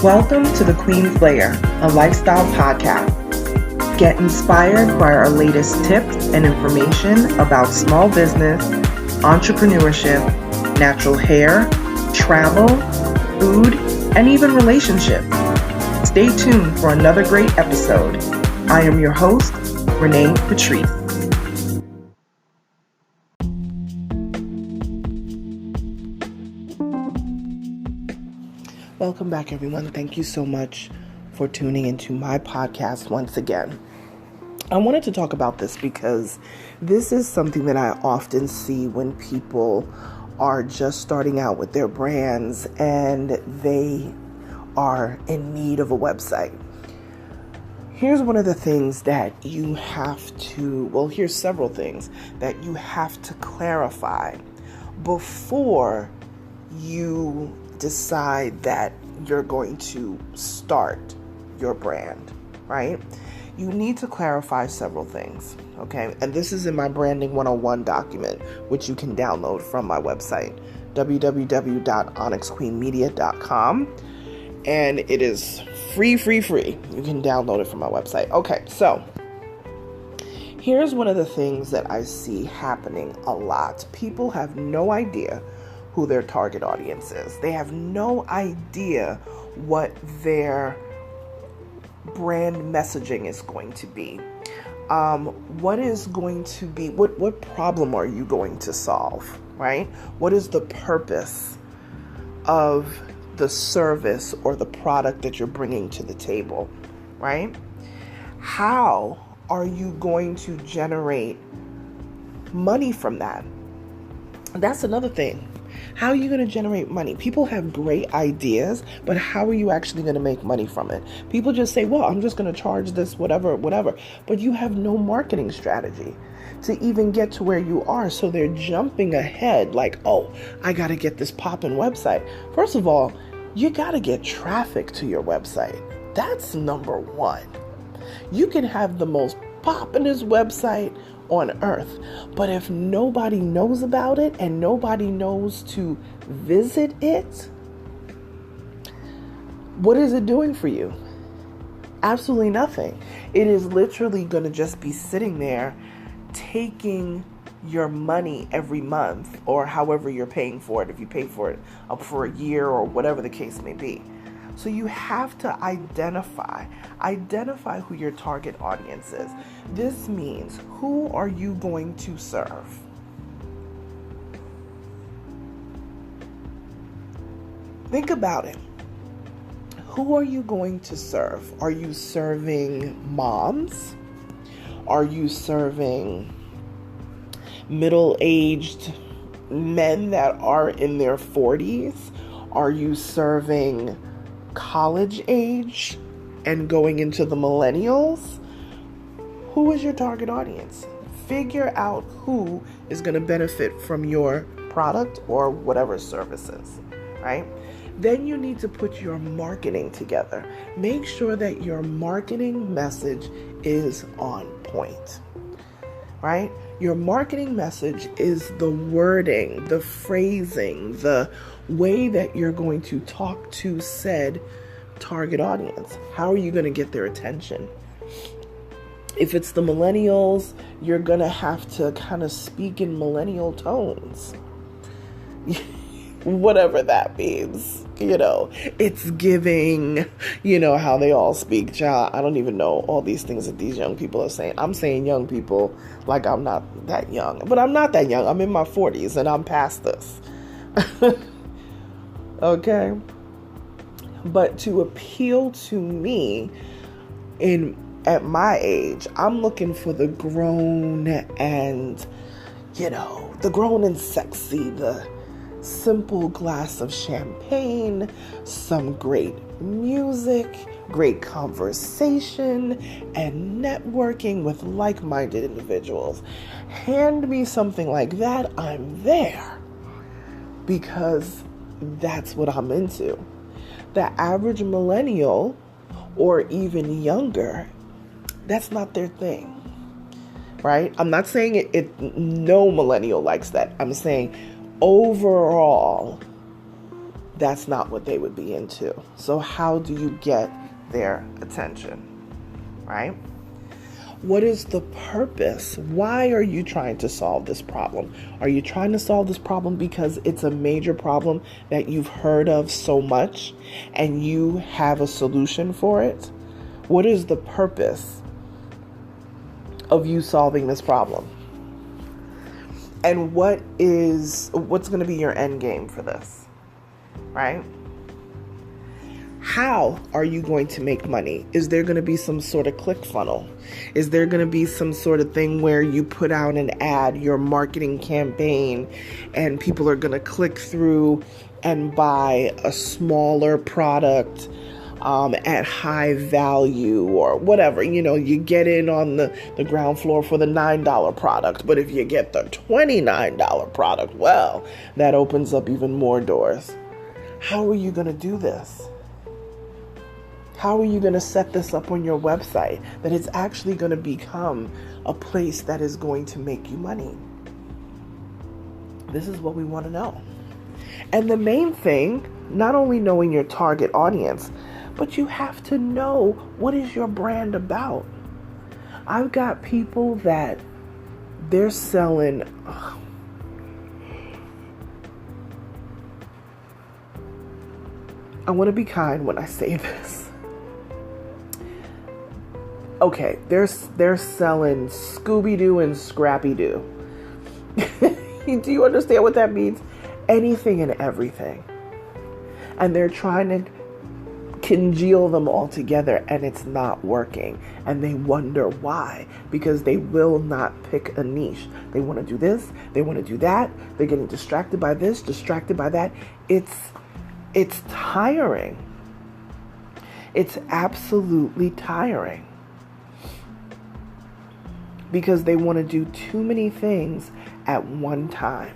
Welcome to the Queen's Lair, a lifestyle podcast. Get inspired by our latest tips and information about small business, entrepreneurship, natural hair, travel, food, and even relationships. Stay tuned for another great episode. I am your host, Renee Patrice. Welcome back, everyone. Thank you so much for tuning into my podcast once again. I wanted to talk about this because this is something that I often see when people are just starting out with their brands and they are in need of a website. Here's one of the things that you have to, here's several things that you have to clarify before you decide that you're going to start your brand, right? You need to clarify several things, okay? And this is in my Branding 101 document, which you can download from my website, www.onyxqueenmedia.com. And it is free. You can download it from my website. Okay, so here's one of the things that I see happening a lot. People have no idea who their target audience is. They have no idea what their brand messaging is going to be. What problem are you going to solve, right? What is the purpose of the service or the product that you're bringing to the table, right? How are you going to generate money from that? That's another thing. How are you going to generate money? People have great ideas, but how are you actually going to make money from it? People just say, well, I'm just going to charge this, whatever. But you have no marketing strategy to even get to where you are. So they're jumping ahead like, oh, I got to get this poppin' website. First of all, you got to get traffic to your website. That's number one. You can have the most poppin'est website on earth, but if nobody knows about it and nobody knows to visit it, what is it doing for you? Absolutely nothing. It is literally going to just be sitting there taking your money every month, or however you're paying for it, if you pay for it up for a year or whatever the case may be. So you have to identify who your target audience is. This means, who are you going to serve? Think about it. Who are you going to serve? Are you serving moms? Are you serving middle-aged men that are in their 40s? Are you serving college age and going into the millennials? Who is your target audience? Figure out who is going to benefit from your product or whatever services, right? Then you need to put your marketing together. Make sure that your marketing message is on point, right? Your marketing message is the wording, the phrasing, the way that you're going to talk to said target audience. How are you going to get their attention? If it's the millennials, you're going to have to kind of speak in millennial tones. Whatever that means. It's giving, how they all speak. Child, I don't even know all these things that these young people are saying. I'm saying young people like I'm not that young. But I'm not that young. I'm in my 40s and I'm past this. Okay? But to appeal to me at my age, I'm looking for the grown and, the grown and sexy, the simple glass of champagne, some great music, great conversation, and networking with like-minded individuals. Hand me something like that, I'm there. Because that's what I'm into. The average millennial, or even younger, that's not their thing. Right? I'm not saying no millennial likes that. I'm saying overall, that's not what they would be into. So how do you get their attention, right? What is the purpose? Why are you trying to solve this problem? Are you trying to solve this problem because it's a major problem that you've heard of so much and you have a solution for it? What is the purpose of you solving this problem? And what's going to be your end game for this, right? How are you going to make money? Is there going to be some sort of click funnel? Is there going to be some sort of thing where you put out an ad, your marketing campaign, and people are going to click through and buy a smaller product at high value or whatever? You get in on the ground floor for the $9 product, but if you get the $29 product, well, that opens up even more doors. How are you going to do this? How are you going to set this up on your website that it's actually going to become a place that is going to make you money? This is what we want to know. And the main thing, not only knowing your target audience, but you have to know, what is your brand about? I've got people that they're selling. I want to be kind when I say this. Okay, they're selling Scooby-Doo and Scrappy-Doo. Do you understand what that means? Anything and everything. And they're trying to congeal them all together, and it's not working. And they wonder why. Because they will not pick a niche. They want to do this, they want to do that. They're getting distracted by this, distracted by that. It's tiring. It's absolutely tiring. Because they want to do too many things at one time.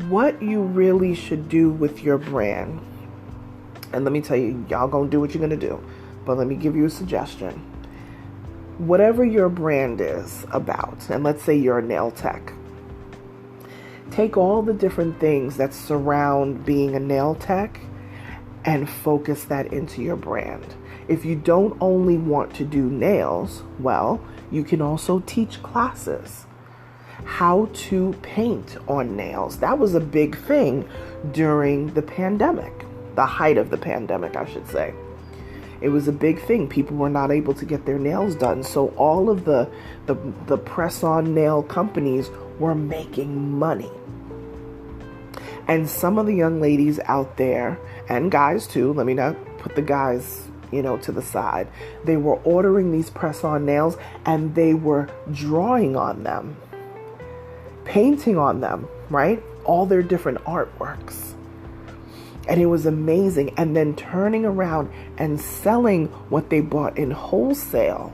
What you really should do with your brand, and let me tell you, y'all gonna do what you're gonna do, but let me give you a suggestion. Whatever your brand is about, and let's say you're a nail tech, take all the different things that surround being a nail tech and focus that into your brand. If you don't only want to do nails, well, you can also teach classes. How to paint on nails. That was a big thing during the pandemic. The height of the pandemic, I should say. It was a big thing. People were not able to get their nails done. So all of the press-on nail companies were making money. And some of the young ladies out there, and guys too, let me not put the guys to the side. They were ordering these press-on nails and they were drawing on them, painting on them, right? All their different artworks. And it was amazing. And then turning around and selling what they bought in wholesale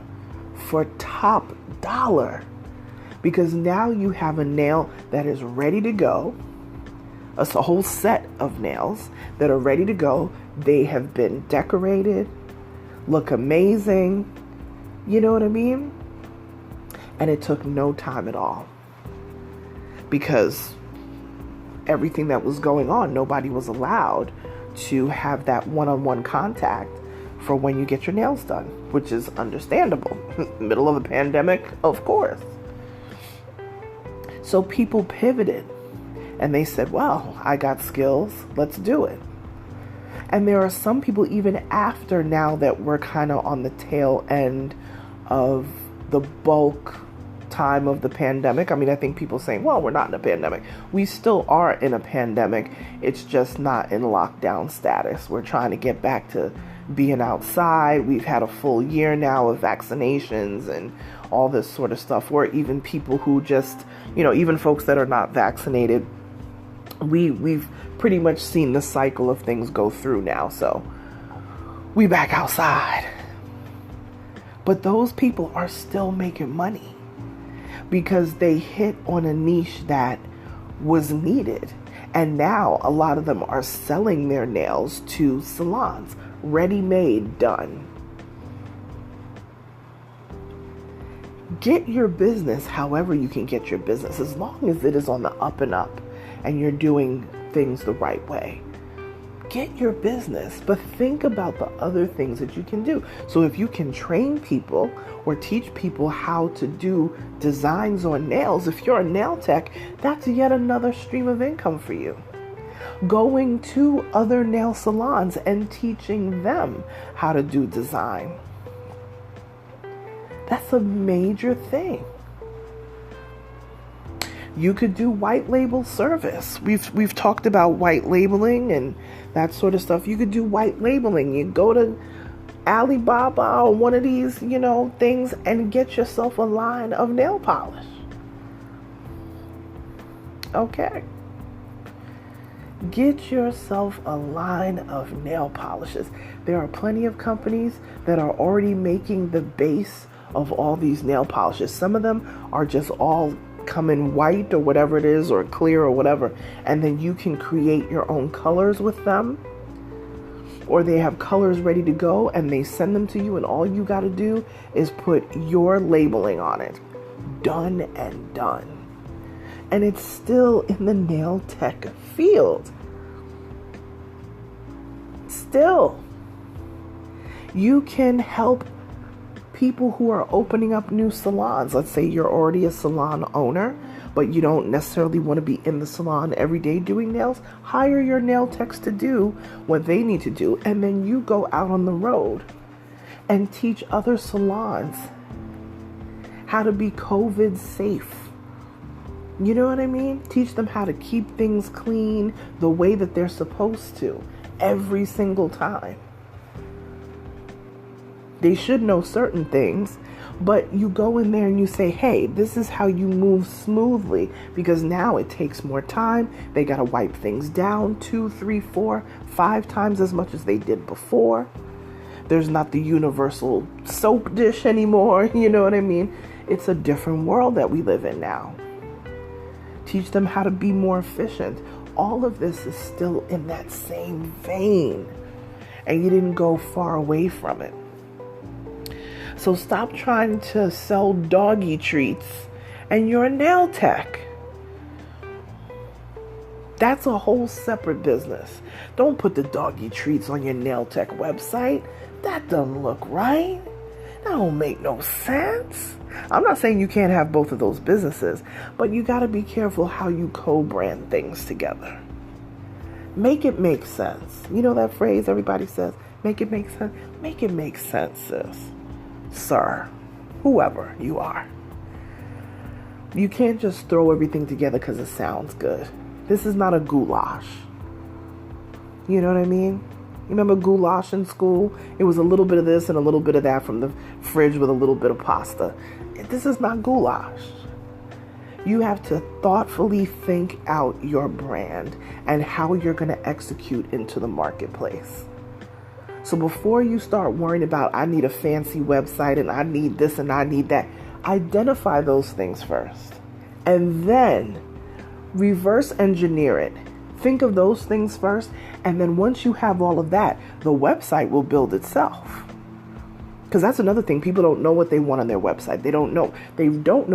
for top dollar. Because now you have a nail that is ready to go. A whole set of nails that are ready to go. They have been decorated, look amazing, you know what I mean? And it took no time at all. Because everything that was going on, nobody was allowed to have that one-on-one contact for when you get your nails done, which is understandable. Middle of a pandemic, of course. So people pivoted and they said, well, I got skills, let's do it. And there are some people, even after now that we're kind of on the tail end of the bulk time of the pandemic. I mean, I think people saying, well, we're not in a pandemic. We still are in a pandemic. It's just not in lockdown status. We're trying to get back to being outside. We've had a full year now of vaccinations and all this sort of stuff, where even people who just, even folks that are not vaccinated, we've pretty much seen the cycle of things go through now. So we back outside. But those people are still making money because they hit on a niche that was needed. And now a lot of them are selling their nails to salons, ready-made, done. Get your business however you can get your business, as long as it is on the up and up and you're doing things the right way. Get your business, but think about the other things that you can do. So if you can train people or teach people how to do designs on nails, if you're a nail tech, that's yet another stream of income for you. Going to other nail salons and teaching them how to do design. That's a major thing. You could do white label service. We've talked about white labeling and that sort of stuff. You could do white labeling. You go to Alibaba or one of these, things and get yourself a line of nail polish. Okay. Get yourself a line of nail polishes. There are plenty of companies that are already making the base of all these nail polishes. Some of them are just all come in white or whatever it is, or clear or whatever, and then you can create your own colors with them, or they have colors ready to go and they send them to you, and all you got to do is put your labeling on it. Done and done. And it's still in the nail tech field. Still, you can help people who are opening up new salons. Let's say you're already a salon owner, but you don't necessarily want to be in the salon every day doing nails. Hire your nail techs to do what they need to do, and then you go out on the road and teach other salons how to be COVID safe. You know what I mean? Teach them how to keep things clean the way that they're supposed to every single time. They should know certain things, but you go in there and you say, hey, this is how you move smoothly, because now it takes more time. They got to wipe things down 2, 3, 4, 5 times as much as they did before. There's not the universal soap dish anymore. You know what I mean? It's a different world that we live in now. Teach them how to be more efficient. All of this is still in that same vein, and you didn't go far away from it. So stop trying to sell doggy treats and you're a nail tech. That's a whole separate business. Don't put the doggy treats on your nail tech website. That doesn't look right. That don't make no sense. I'm not saying you can't have both of those businesses, but you got to be careful how you co-brand things together. Make it make sense. You know that phrase everybody says, make it make sense? Make it make sense, sis. Sir, whoever you are. You can't just throw everything together because it sounds good. This is not a goulash. You know what I mean? You remember goulash in school? It was a little bit of this and a little bit of that from the fridge with a little bit of pasta. This is not goulash. You have to thoughtfully think out your brand and how you're going to execute into the marketplace. So before you start worrying about, I need a fancy website and I need this and I need that, identify those things first. And then reverse engineer it. Think of those things first. And then once you have all of that, the website will build itself. Because that's another thing. People don't know what they want on their website. They don't know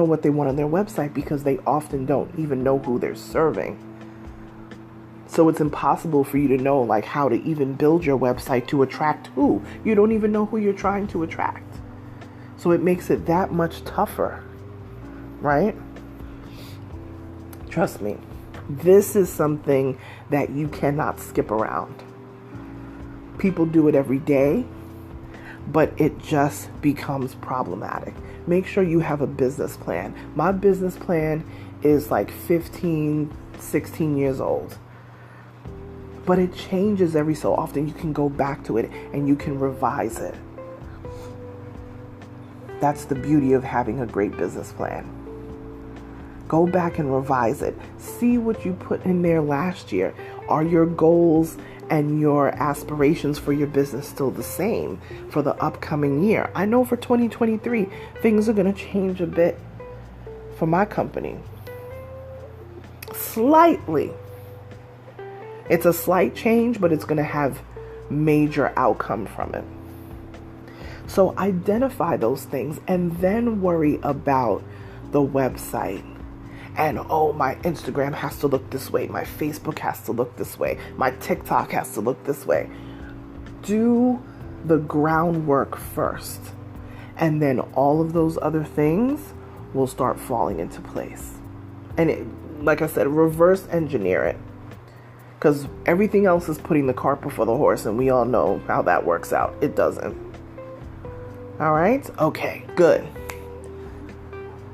what they want on their website because they often don't even know who they're serving. So it's impossible for you to know like how to even build your website to attract who. You don't even know who you're trying to attract. So it makes it that much tougher, right? Trust me, this is something that you cannot skip around. People do it every day, but it just becomes problematic. Make sure you have a business plan. My business plan is like 15, 16 years old. But it changes every so often. You can go back to it and you can revise it. That's the beauty of having a great business plan. Go back and revise it. See what you put in there last year. Are your goals and your aspirations for your business still the same for the upcoming year? I know for 2023, things are going to change a bit for my company. Slightly. It's a slight change, but it's going to have major outcome from it. So identify those things and then worry about the website And oh, my Instagram has to look this way. My Facebook has to look this way. My TikTok has to look this way. Do the groundwork first. And then all of those other things will start falling into place. And it, like I said, reverse engineer it. Because everything else is putting the cart before the horse, and we all know how that works out. It doesn't. All right? Okay, good.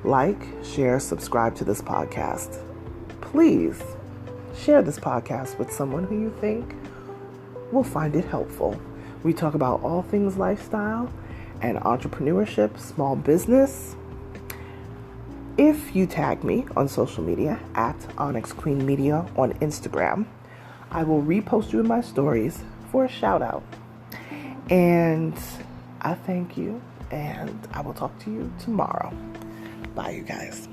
Like, share, subscribe to this podcast. Please share this podcast with someone who you think will find it helpful. We talk about all things lifestyle and entrepreneurship, small business. If you tag me on social media at Onyx Queen Media on Instagram, I will repost you in my stories for a shout out. And I thank you, and I will talk to you tomorrow. Bye, you guys.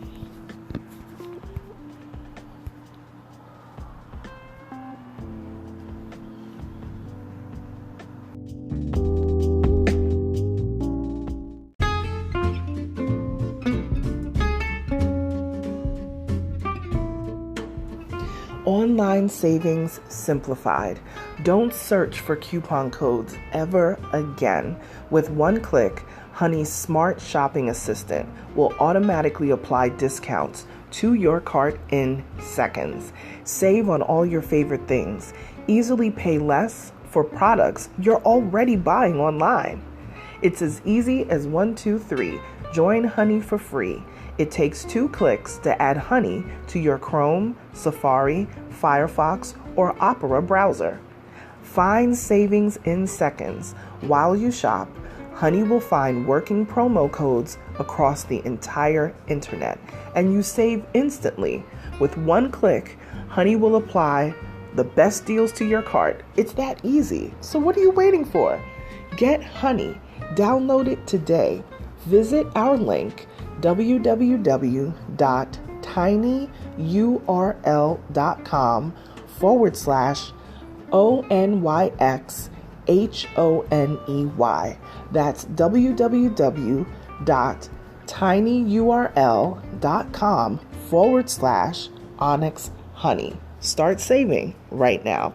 Online savings simplified. Don't search for coupon codes ever again. With one click, Honey's smart shopping assistant will automatically apply discounts to your cart in seconds. Save on all your favorite things. Easily pay less for products you're already buying online. It's as easy as 1, 2, 3. Join Honey for free. It takes 2 clicks to add Honey to your Chrome, Safari, Firefox, or Opera browser. Find savings in seconds. While you shop, Honey will find working promo codes across the entire internet, and you save instantly. With one click, Honey will apply the best deals to your cart. It's that easy. So what are you waiting for? Get Honey. Download it today. Visit our link, www.tinyurl.com/ONYXHONEY. That's www.tinyurl.com/Onyx Honey. Start saving right now.